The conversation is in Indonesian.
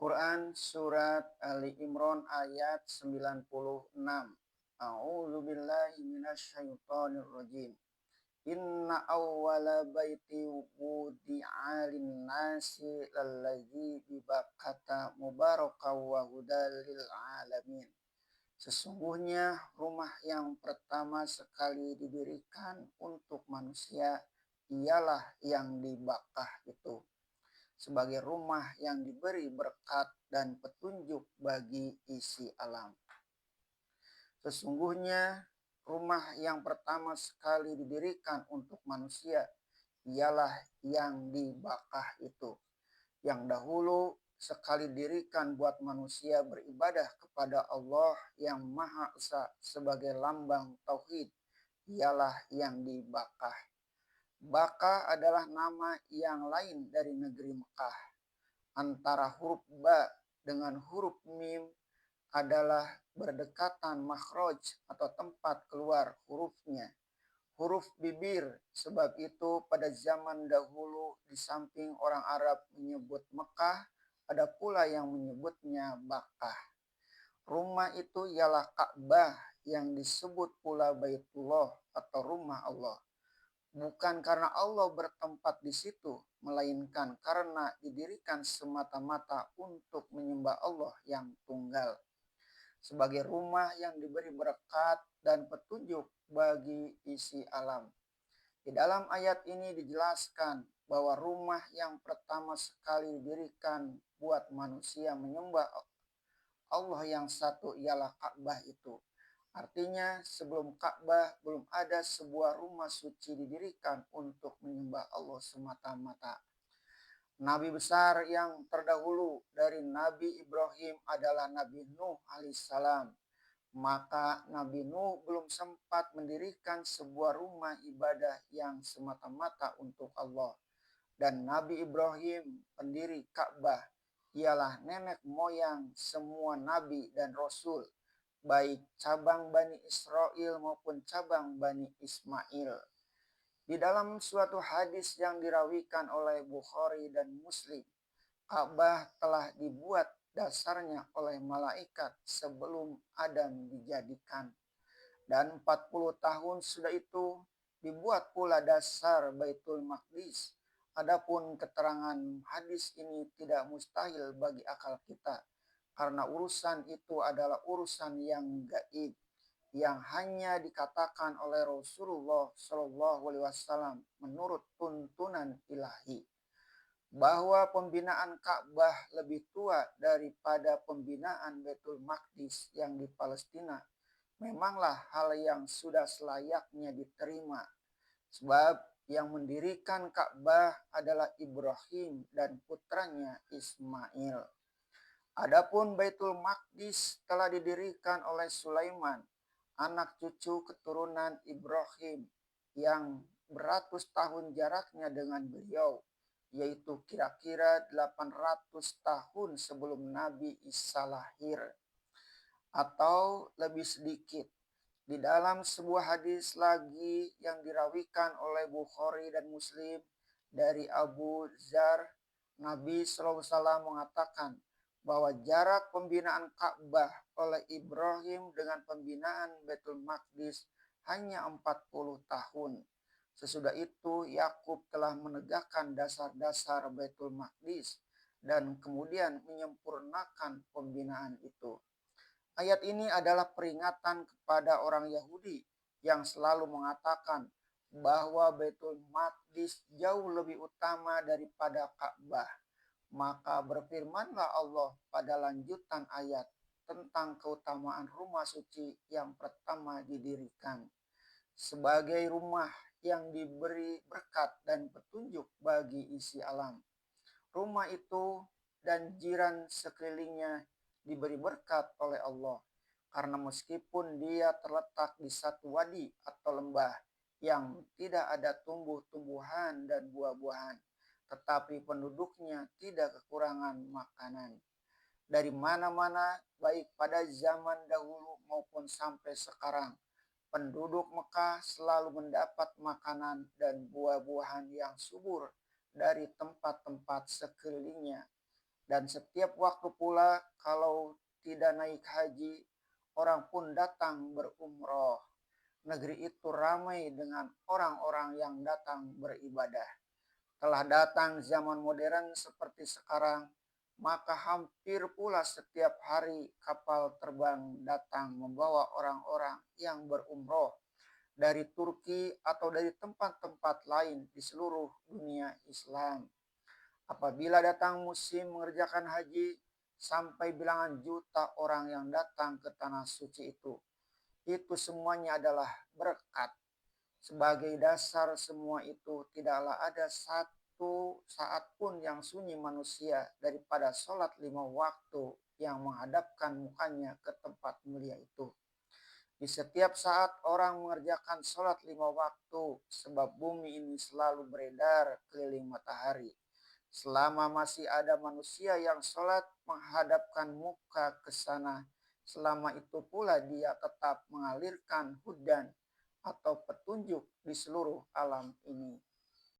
Quran Surat Ali Imran ayat 96. A'udzu billahi minasyaitonir rajim. Inna awwala baiti wudi'a lin-nasi lallazi bi Bakkata mubarakan wa hudal lil alamin. Sesungguhnya rumah yang pertama sekali didirikan untuk manusia ialah yang di Bakkah itu, sebagai rumah yang diberi berkat dan petunjuk bagi isi alam. Sesungguhnya rumah yang pertama sekali didirikan untuk manusia ialah yang di Bakkah itu, yang dahulu sekali didirikan buat manusia beribadah kepada Allah yang Maha Esa sebagai lambang tauhid, ialah yang di Bakkah. Bakkah adalah nama yang lain dari negeri Mekah. Antara huruf ba dengan huruf mim adalah berdekatan makhraj atau tempat keluar hurufnya. Huruf bibir, sebab itu pada zaman dahulu di samping orang Arab menyebut Mekah, ada pula yang menyebutnya Bakkah. Rumah itu ialah Ka'bah yang disebut pula Baitullah atau rumah Allah. Bukan karena Allah bertempat di situ, melainkan karena didirikan semata-mata untuk menyembah Allah yang tunggal, sebagai rumah yang diberi berkat dan petunjuk bagi isi alam. Di dalam ayat ini dijelaskan bahwa rumah yang pertama sekali didirikan buat manusia menyembah Allah yang satu ialah Ka'bah itu. Artinya sebelum Ka'bah belum ada sebuah rumah suci didirikan untuk menyembah Allah semata-mata. Nabi besar yang terdahulu dari Nabi Ibrahim adalah Nabi Nuh alaihissalam. Maka Nabi Nuh belum sempat mendirikan sebuah rumah ibadah yang semata-mata untuk Allah. Dan Nabi Ibrahim, pendiri Ka'bah, ialah nenek moyang semua nabi dan rasul, baik cabang Bani Israel maupun cabang Bani Ismail. Di dalam suatu hadis yang dirawikan oleh Bukhari dan Muslim, Ka'bah telah dibuat dasarnya oleh malaikat sebelum Adam dijadikan. Dan 40 tahun sudah itu dibuat pula dasar Baitul Maqdis. Adapun keterangan hadis ini tidak mustahil bagi akal kita, karena urusan itu adalah urusan yang gaib, yang hanya dikatakan oleh Rasulullah SAW menurut tuntunan ilahi. Bahwa pembinaan Ka'bah lebih tua daripada pembinaan Baitul Maqdis yang di Palestina memanglah hal yang sudah selayaknya diterima. Sebab yang mendirikan Ka'bah adalah Ibrahim dan putranya Ismail. Adapun Baitul Maqdis telah didirikan oleh Sulaiman, anak cucu keturunan Ibrahim, yang beratus tahun jaraknya dengan beliau, yaitu kira-kira 800 tahun sebelum Nabi Isa lahir, atau lebih sedikit. Di dalam sebuah hadis lagi yang dirawikan oleh Bukhari dan Muslim dari Abu Dzar, Nabi SAW mengatakan bahwa jarak pembinaan Ka'bah oleh Ibrahim dengan pembinaan Baitul Maqdis hanya 40 tahun. Sesudah itu Yakub telah menegakkan dasar-dasar Baitul Maqdis dan kemudian menyempurnakan pembinaan itu. Ayat ini adalah peringatan kepada orang Yahudi yang selalu mengatakan bahwa Baitul Maqdis jauh lebih utama daripada Ka'bah. Maka berfirmanlah Allah pada lanjutan ayat tentang keutamaan rumah suci yang pertama didirikan, sebagai rumah yang diberi berkat dan petunjuk bagi isi alam. Rumah itu dan jiran sekelilingnya diberi berkat oleh Allah, karena meskipun dia terletak di satu wadi atau lembah yang tidak ada tumbuh-tumbuhan dan buah-buahan, tetapi penduduknya tidak kekurangan makanan. Dari mana-mana, baik pada zaman dahulu maupun sampai sekarang, penduduk Mekah selalu mendapat makanan dan buah-buahan yang subur dari tempat-tempat sekelilingnya. Dan setiap waktu pula kalau tidak naik haji, orang pun datang berumroh. Negeri itu ramai dengan orang-orang yang datang beribadah. Telah datang zaman modern seperti sekarang, maka hampir pula setiap hari kapal terbang datang membawa orang-orang yang berumroh dari Turki atau dari tempat-tempat lain di seluruh dunia Islam. Apabila datang musim mengerjakan haji, sampai bilangan juta orang yang datang ke tanah suci itu. Itu semuanya adalah berkat. Sebagai dasar semua itu, tidaklah ada satu saat pun yang sunyi manusia daripada sholat 5 waktu yang menghadapkan mukanya ke tempat mulia itu. Di setiap saat orang mengerjakan sholat 5 waktu, sebab bumi ini selalu beredar keliling matahari. Selama masih ada manusia yang sholat menghadapkan muka ke sana, selama itu pula dia tetap mengalirkan hudan atau petunjuk di seluruh alam ini.